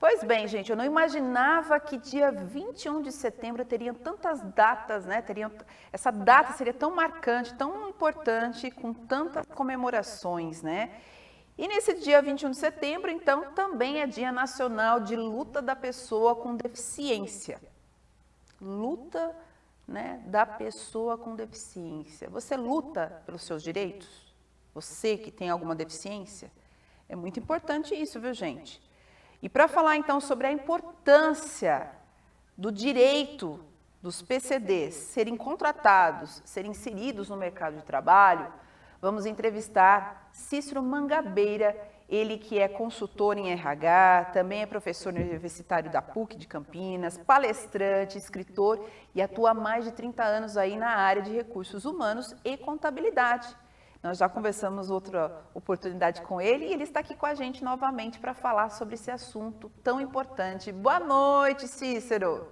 Pois bem, gente, eu não imaginava que dia 21 de setembro teriam tantas datas, né? Essa data seria tão marcante, tão importante, com tantas comemorações, né? E nesse dia 21 de setembro, então, também é Dia Nacional de Luta da Pessoa com Deficiência. Luta, né, da pessoa com deficiência. Você luta pelos seus direitos? Você que tem alguma deficiência? É muito importante isso, viu, gente? E para falar então sobre a importância do direito dos PCDs serem contratados, serem inseridos no mercado de trabalho, vamos entrevistar Cícero Mangabeira, ele que é consultor em RH, também é professor universitário da PUC de Campinas, palestrante, escritor e atua há mais de 30 anos aí na área de recursos humanos e contabilidade. Nós já conversamos outra oportunidade com ele e ele está aqui com a gente novamente para falar sobre esse assunto tão importante. Boa noite, Cícero.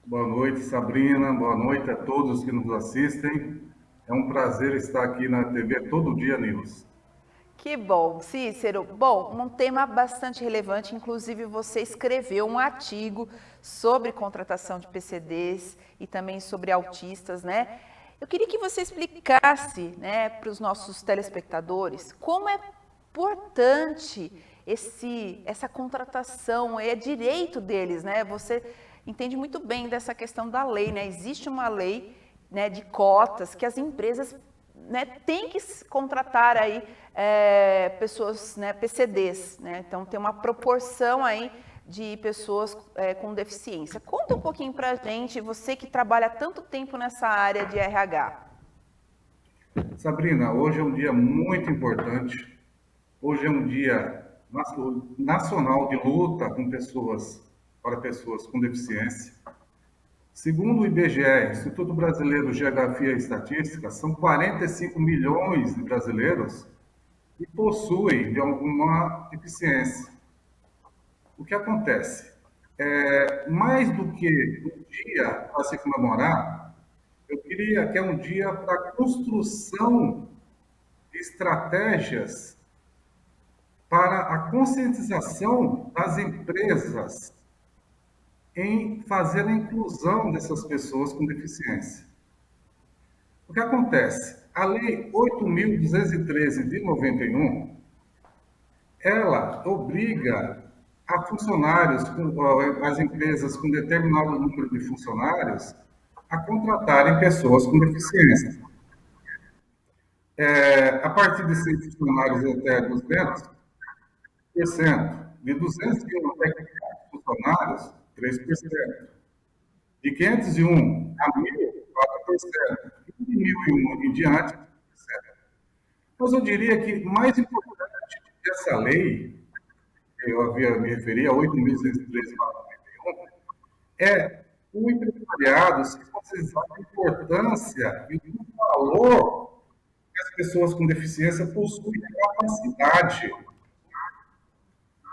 Boa noite, Sabrina. Boa noite a todos que nos assistem. É um prazer estar aqui na TV Todo Dia News. Que bom, Cícero. Bom, um tema bastante relevante, inclusive você escreveu um artigo sobre contratação de PCDs e também sobre autistas, né? Eu queria que você explicasse, né, para os nossos telespectadores como é importante essa contratação, é direito deles, né? Você entende muito bem dessa questão da lei, né? Existe uma lei, né, de cotas que as empresas, né, têm que contratar aí pessoas, né, PCDs, né? Então tem uma proporção aí de pessoas com deficiência. Conta um pouquinho para a gente, você que trabalha tanto tempo nessa área de RH. Sabrina, hoje é um dia muito importante. Hoje é um dia nacional de luta para pessoas com deficiência. Segundo o IBGE, Instituto Brasileiro de Geografia e Estatística, são 45 milhões de brasileiros que possuem de alguma deficiência. O que acontece? Mais do que um dia para se comemorar, eu queria que é um dia para a construção de estratégias para a conscientização das empresas em fazer a inclusão dessas pessoas com deficiência. O que acontece? A Lei 8.213 de 91, ela obriga a funcionários, as empresas com determinado número de funcionários, a contratarem pessoas com deficiência. A partir de 100 funcionários até 200%, de 201 até 500 funcionários, 3%, de 501 a 1.000, 4%, e de 1.001 em diante, 5%. Mas eu diria que mais importante dessa lei, eu havia me referi a 8.113/91, é o empresariado se conscientizar da importância e do valor que as pessoas com deficiência possuem de capacidade.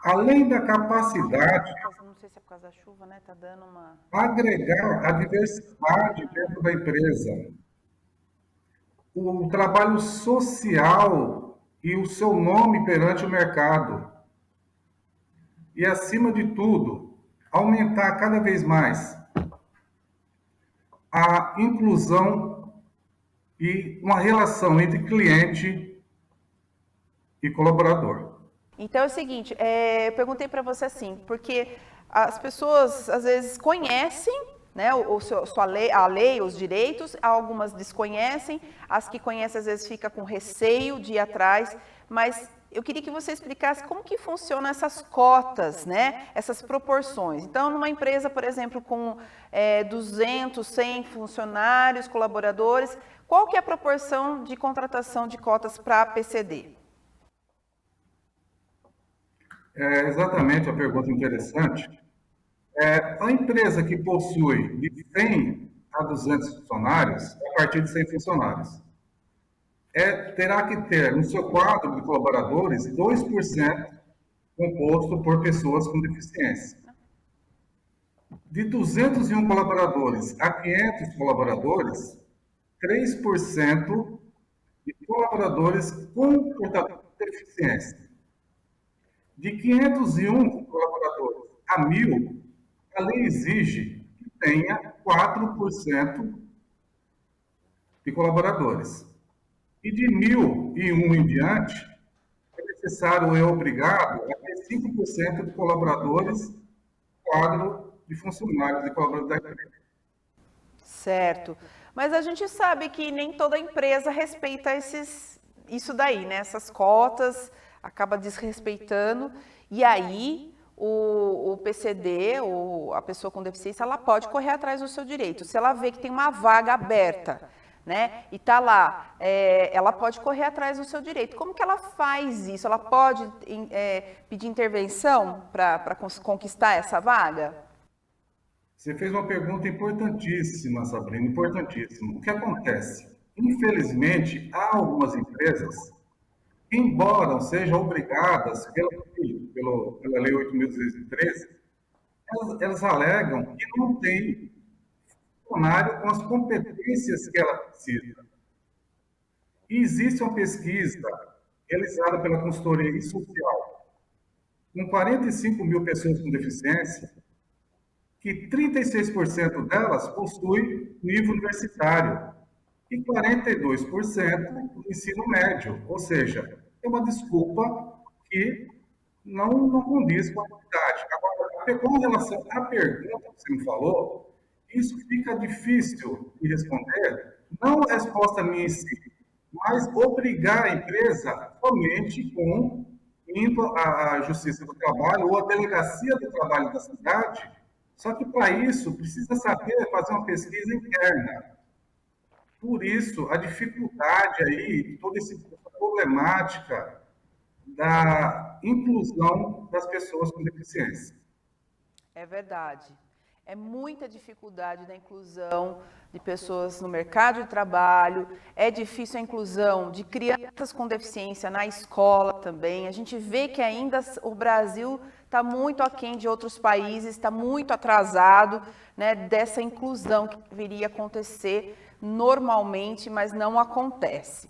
Além da capacidade, Não sei se é por causa da chuva, né? Tá dando uma... agregar a diversidade dentro da empresa, o trabalho social e o seu nome perante o mercado. E, acima de tudo, aumentar cada vez mais a inclusão e uma relação entre cliente e colaborador. Então é o seguinte, eu perguntei para você assim, porque as pessoas às vezes conhecem, né, a lei, os direitos, algumas desconhecem, as que conhecem às vezes ficam com receio de ir atrás, mas eu queria que você explicasse como que funcionam essas cotas, né, essas proporções. Então, numa empresa, por exemplo, com 200, 100 funcionários, colaboradores, qual que é a proporção de contratação de cotas para a PCD? Exatamente a pergunta interessante. A empresa que possui de 100 a 200 funcionários, a partir de 100 funcionários, terá que ter no seu quadro de colaboradores 2% composto por pessoas com deficiência. De 201 colaboradores a 500 colaboradores, 3% de colaboradores com portador de deficiência. De 501 colaboradores a 1.000, a lei exige que tenha 4% de colaboradores. E de 1.001 em diante, é necessário, é obrigado a ter 5% de colaboradores, quadro de funcionários e colaboradores da empresa. Certo. Mas a gente sabe que nem toda empresa respeita isso daí, né? Essas cotas, acaba desrespeitando. E aí, o PCD, ou a pessoa com deficiência, ela pode correr atrás do seu direito. Se ela vê que tem uma vaga aberta, né? E tá lá, ela pode correr atrás do seu direito. Como que ela faz isso? Ela pode pedir intervenção para conquistar essa vaga? Você fez uma pergunta importantíssima, Sabrina, importantíssima. O que acontece? Infelizmente, há algumas empresas que, embora sejam obrigadas pela Lei 8.213, elas alegam que não tem funcionário com as competências que ela precisa. E existe uma pesquisa realizada pela consultoria social com 45 mil pessoas com deficiência, que 36% delas possuem nível universitário e 42% do ensino médio. Ou seja, é uma desculpa que não condiz com a realidade. Agora, com relação à pergunta que você me falou, isso fica difícil de responder, não a resposta minha em si, mas obrigar a empresa somente com indo à Justiça do Trabalho ou à Delegacia do Trabalho da cidade. Só que para isso precisa saber fazer uma pesquisa interna. Por isso, a dificuldade aí, toda essa problemática da inclusão das pessoas com deficiência. É verdade. É muita dificuldade da inclusão de pessoas no mercado de trabalho, é difícil a inclusão de crianças com deficiência na escola também. A gente vê que ainda o Brasil está muito aquém de outros países, está muito atrasado, né, dessa inclusão que deveria acontecer normalmente, mas não acontece.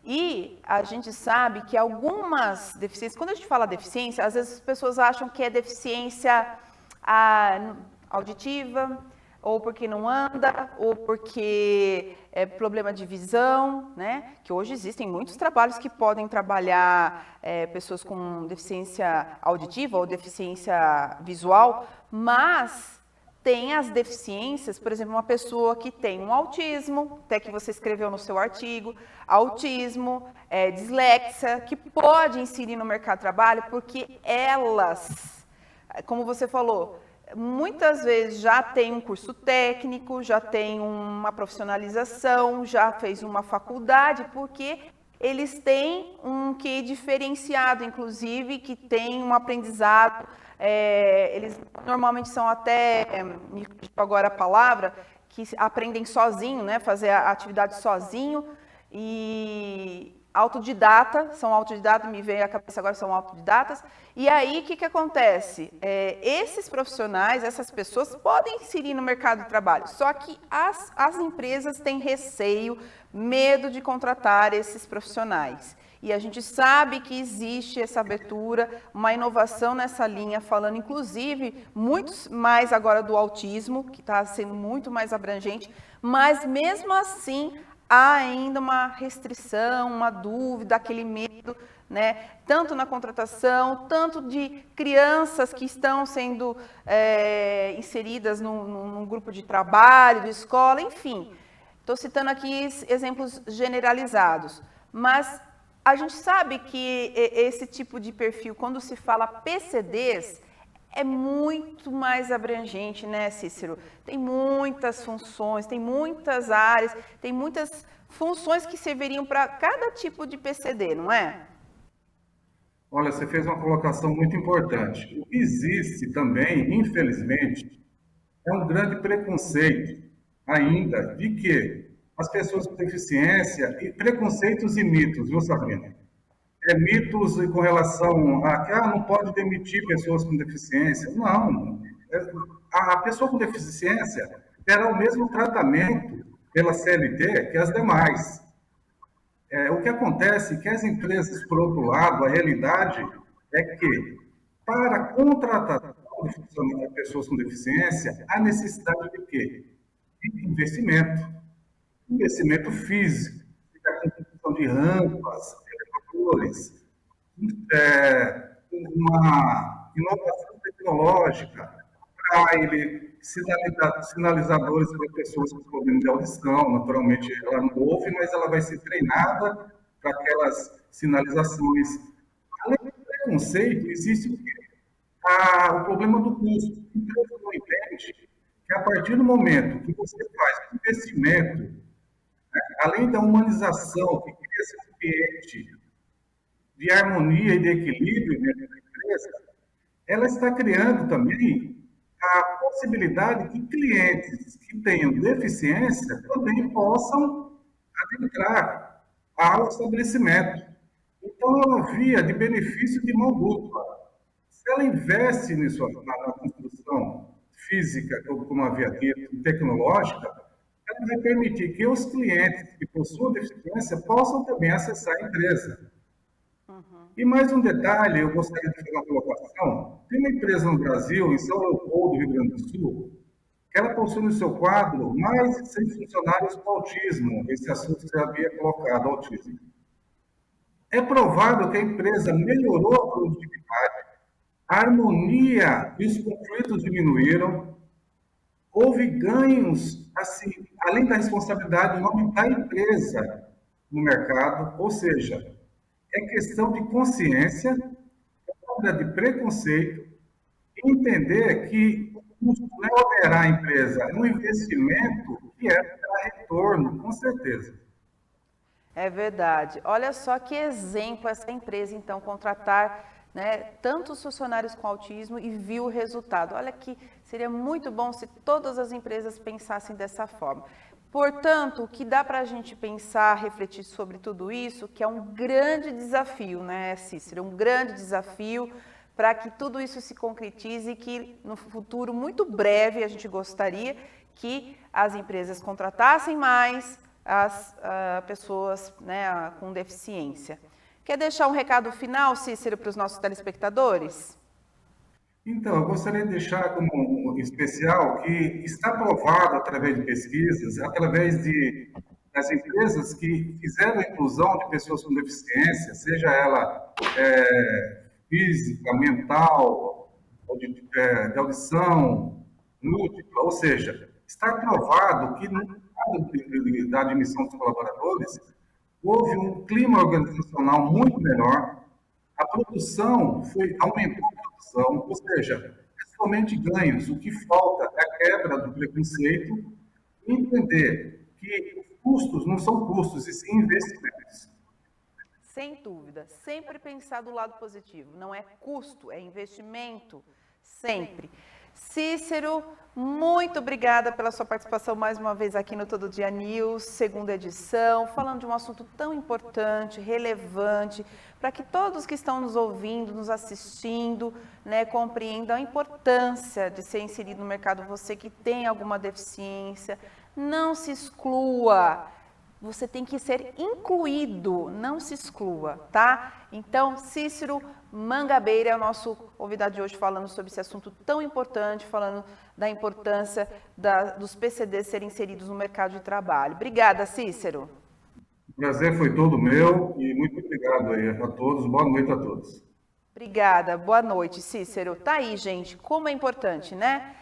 E a gente sabe que algumas deficiências, quando a gente fala deficiência, às vezes as pessoas acham que é deficiência auditiva, ou porque não anda, ou porque é problema de visão, né? Que hoje existem muitos trabalhos que podem trabalhar pessoas com deficiência auditiva ou deficiência visual, mas tem as deficiências, por exemplo, uma pessoa que tem um autismo, até que você escreveu no seu artigo, autismo, dislexia, que pode inserir no mercado de trabalho, porque elas, como você falou, muitas vezes já tem um curso técnico, já tem uma profissionalização, já fez uma faculdade, porque eles têm um QI diferenciado, inclusive, que tem um aprendizado, eles normalmente são até, me fugiu agora a palavra, que aprendem sozinho, né, fazer a atividade sozinho, e são autodidatas, me veio à cabeça agora, são autodidatas. E aí, o que acontece? Esses profissionais, essas pessoas podem inserir no mercado de trabalho, só que as empresas têm receio, medo de contratar esses profissionais. E a gente sabe que existe essa abertura, uma inovação nessa linha, falando inclusive muito mais agora do autismo, que está sendo muito mais abrangente, mas mesmo assim há ainda uma restrição, uma dúvida, aquele medo, né? Tanto na contratação, tanto de crianças que estão sendo inseridas num grupo de trabalho, de escola, enfim. Estou citando aqui exemplos generalizados, mas a gente sabe que esse tipo de perfil, quando se fala PCDs, é muito mais abrangente, né, Cícero? Tem muitas funções, tem muitas áreas, tem muitas funções que serviriam para cada tipo de PCD, não é? Olha, você fez uma colocação muito importante. O que existe também, infelizmente, é um grande preconceito ainda de que as pessoas com deficiência, e preconceitos e mitos, viu, Sabrina? Mitos com relação a que não pode demitir pessoas com deficiência. Não. A pessoa com deficiência terá o mesmo tratamento pela CLT que as demais. O que acontece é que as empresas, por outro lado, a realidade é que, para a contratação de pessoas com deficiência, há necessidade de quê? De investimento. Investimento físico, a construção de rampas, elevadores, uma inovação tecnológica, braille, sinalizadores para pessoas com problema de audição. Naturalmente, ela não ouve, mas ela vai ser treinada para aquelas sinalizações. Além do preconceito, existe o quê? O problema do custo. A empresa não entende que, a partir do momento que você faz um investimento, né, além da humanização que cria esse ambiente de harmonia e de equilíbrio dentro da empresa, ela está criando também a possibilidade que clientes que tenham deficiência também possam adentrar ao estabelecimento. Então, é uma via de benefício de mão dupla. Se ela investe nisso, na construção física, como havia dito, tecnológica, ela vai permitir que os clientes que possuam deficiência possam também acessar a empresa. E mais um detalhe, eu gostaria de fazer uma colocação. Tem uma empresa no Brasil, em São Leopoldo, Rio Grande do Sul, que ela possui no seu quadro mais de 100 funcionários com autismo, esse assunto que você havia colocado, autismo. É provável que a empresa melhorou a produtividade, a harmonia e os conflitos diminuíram, houve ganhos, assim, além da responsabilidade, o nome da empresa no mercado, ou seja, é questão de consciência, falta de preconceito, e entender que o custo não é onerar a empresa, é um investimento que é para retorno, com certeza. É verdade. Olha só que exemplo essa empresa, então, contratar, né, tantos funcionários com autismo e viu o resultado. Olha que seria muito bom se todas as empresas pensassem dessa forma. Portanto, o que dá para a gente pensar, refletir sobre tudo isso, que é um grande desafio, né, Cícero? Um grande desafio para que tudo isso se concretize e que no futuro muito breve a gente gostaria que as empresas contratassem mais as pessoas, né, com deficiência. Quer deixar um recado final, Cícero, para os nossos telespectadores? Então, eu gostaria de deixar como especial que está provado através de pesquisas, através das empresas que fizeram a inclusão de pessoas com deficiência, seja ela física, mental, de audição, múltipla, ou seja, está provado que no quadro da admissão dos colaboradores houve um clima organizacional muito melhor, a produção aumentou a produção, ou seja, é somente ganhos. O que falta é a quebra do preconceito e entender que os custos não são custos, e sim investimentos. Sem dúvida, sempre pensar do lado positivo. Não é custo, é investimento, sempre. Cícero, muito obrigada pela sua participação mais uma vez aqui no Todo Dia News, segunda edição, falando de um assunto tão importante, relevante, para que todos que estão nos ouvindo, nos assistindo, né, compreendam a importância de ser inserido no mercado. Você que tem alguma deficiência, não se exclua. Você tem que ser incluído, não se exclua, tá? Então, Cícero Mangabeira é o nosso convidado de hoje falando sobre esse assunto tão importante, falando da importância dos PCDs serem inseridos no mercado de trabalho. Obrigada, Cícero. O prazer foi todo meu e muito obrigado aí a todos. Boa noite a todos. Obrigada, boa noite, Cícero. Tá aí, gente, como é importante, né?